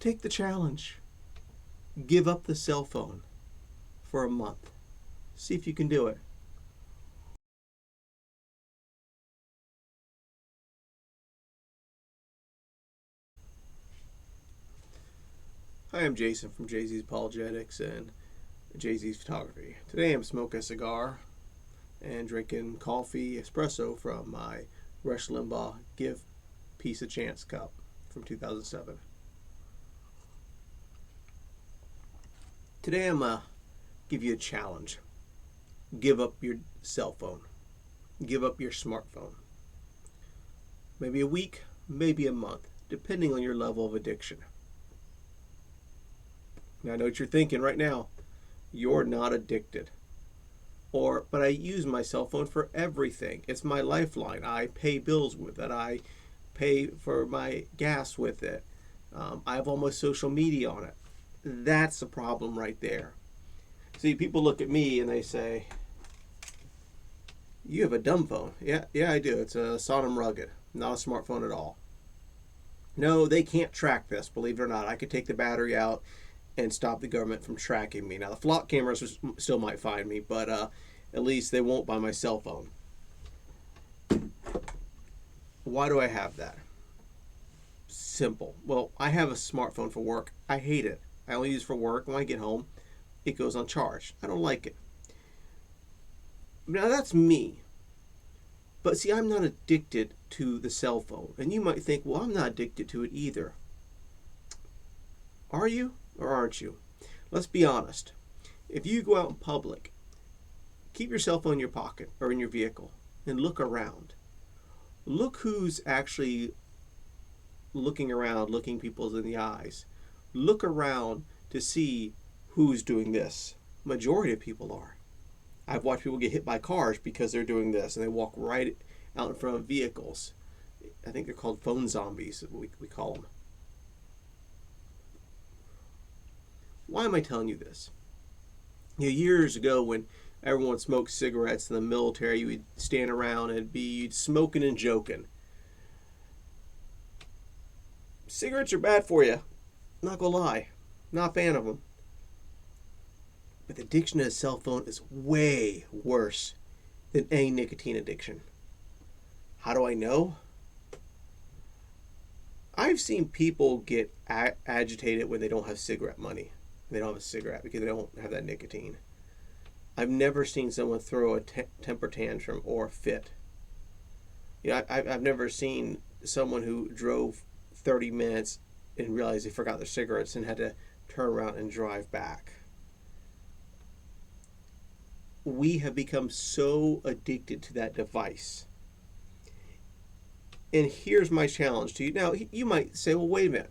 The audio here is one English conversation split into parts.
Take the challenge. Give up the cell phone for a month. See if you can do it. Hi, I'm Jason from Jay-Z's Apologetics and Jay-Z's Photography. Today I'm smoking a cigar and drinking coffee espresso from my Rush Limbaugh Give Peace a Chance cup from 2007. Today I'm going to give you a challenge. Give up your cell phone. Give up your smartphone. Maybe a week, maybe a month, depending on your level of addiction. Now, I know what you're thinking right now. You're not addicted. But I use my cell phone for everything. It's my lifeline. I pay bills with it. I pay for my gas with it. I have all my social media on it. That's the problem right there. See, people look at me and they say, "You have a dumb phone." Yeah, I do. It's a Sonim Rugged, not a smartphone at all. No, they can't track this, believe it or not. I could take the battery out and stop the government from tracking me. Now, the flock cameras still might find me, but at least they won't by my cell phone. Why do I have that? Simple. Well, I have a smartphone for work. I hate it. I only use it for work. When I get home, it goes on charge. I don't like it. Now, that's me. But see, I'm not addicted to the cell phone. And you might think, well, I'm not addicted to it either. Are you or aren't you? Let's be honest. If you go out in public, keep your cell phone in your pocket or in your vehicle and look around. Look who's actually looking around, looking people in the eyes. Look around to see who's doing this. Majority of people are. I've watched people get hit by cars because they're doing this, and they walk right out in front of vehicles. I think they're called phone zombies, we call them. Why am I telling you this? Years ago, when everyone smoked cigarettes in the military, you would stand around and be smoking and joking. Cigarettes are bad for you. Not gonna lie. Not a fan of them. But the addiction to a cell phone is way worse than any nicotine addiction. How do I know? I've seen people get agitated when they don't have cigarette money. They don't have a cigarette because they don't have that nicotine. I've never seen someone throw a temper tantrum or a fit. I've never seen someone who drove 30 minutes and realized they forgot their cigarettes and had to turn around and drive back. We have become so addicted to that device. And here's my challenge to you. Now, you might say, well, wait a minute.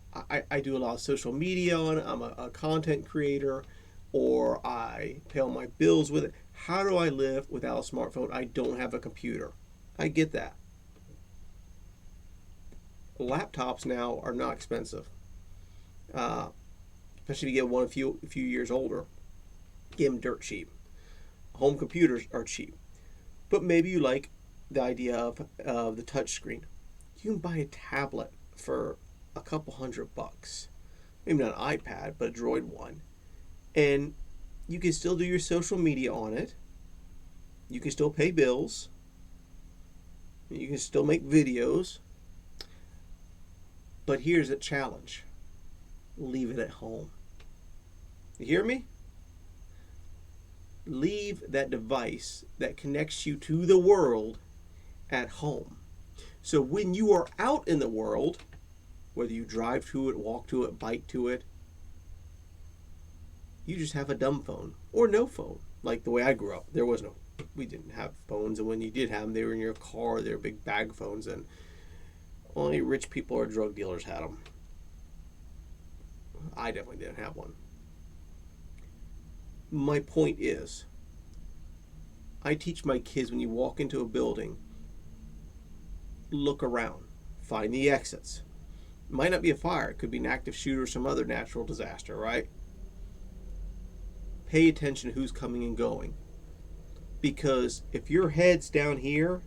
I do a lot of social media on it. I'm a content creator, or I pay all my bills with it. How do I live without a smartphone? I don't have a computer. I get that. Laptops now are not expensive, especially if you get one a few years older. Get them dirt cheap. Home computers are cheap, but maybe you like the idea of the touch screen. You can buy a tablet for a couple $100. Maybe not an iPad, but a Droid one, and you can still do your social media on it. You can still pay bills. You can still make videos. But here's a challenge. Leave it at home. You hear me? Leave that device that connects you to the world at home. So when you are out in the world, whether you drive to it, walk to it, bike to it, you just have a dumb phone or no phone. Like the way I grew up, we didn't have phones, and when you did have them, they were in your car. They were big bag phones, and only rich people or drug dealers had them. I definitely didn't have one. My point is, I teach my kids, when you walk into a building, look around, find the exits. It might not be a fire. It could be an active shooter or some other natural disaster, right? Pay attention to who's coming and going. Because if your head's down here,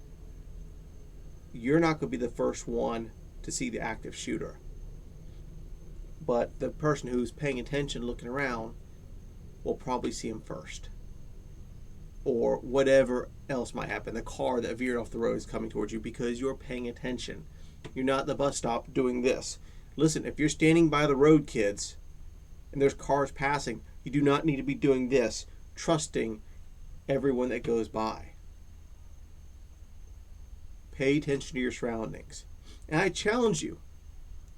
you're not going to be the first one to see the active shooter. but the person who's paying attention, looking around, will probably see him first. Or whatever else might happen. The car that veered off the road is coming towards you because you're paying attention. You're not at the bus stop doing this. Listen, if you're standing by the road, kids, and there's cars passing, you do not need to be doing this, trusting everyone that goes by. Pay attention to your surroundings. And I challenge you.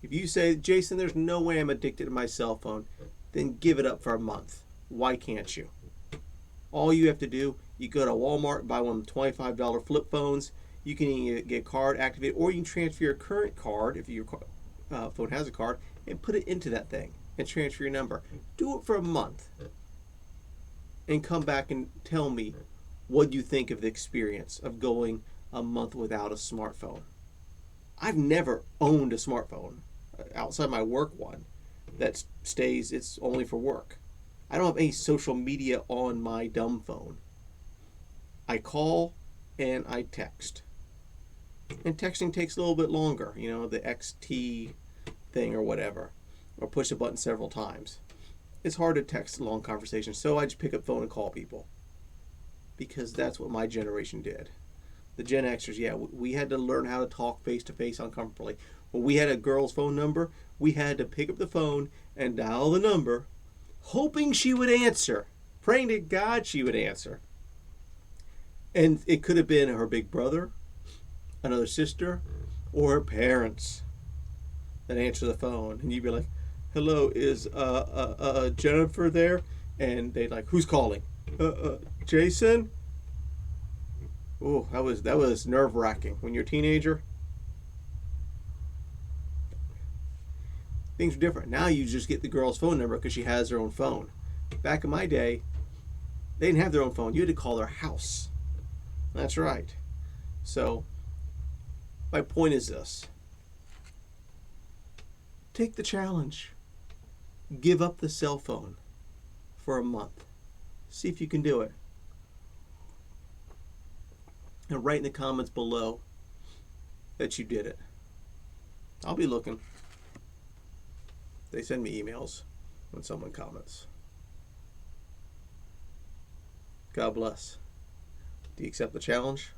If you say, Jason, there's no way I'm addicted to my cell phone, then give it up for a month. Why can't you? All you have to do, you go to Walmart, buy one of the $25 flip phones. You can either get card activated, or you can transfer your current card, if your phone has a card, and put it into that thing and transfer your number. Do it for a month. And come back and tell me what you think of the experience of going a month without a smartphone. I've never owned a smartphone outside my work one that stays, it's only for work. I don't have any social media on my dumb phone. I call and I text. And texting takes a little bit longer, the XT thing or whatever, or push a button several times. It's hard to text long conversations, so I just pick up the phone and call people. Because that's what my generation did. The Gen Xers, we had to learn how to talk face-to-face uncomfortably. When we had a girl's phone number, we had to pick up the phone and dial the number, hoping she would answer, praying to God she would answer. And it could have been her big brother, another sister, or her parents that answer the phone. And you'd be like, hello, is Jennifer there? And they'd like, who's calling? Jason? Oh, that was nerve-wracking. When you're a teenager, things are different. Now you just get the girl's phone number because she has her own phone. Back in my day, they didn't have their own phone. You had to call their house. That's right. So, my point is this. Take the challenge. Give up the cell phone for a month. See if you can do it. And write in the comments below that you did it. I'll be looking. They send me emails when someone comments. God bless. Do you accept the challenge?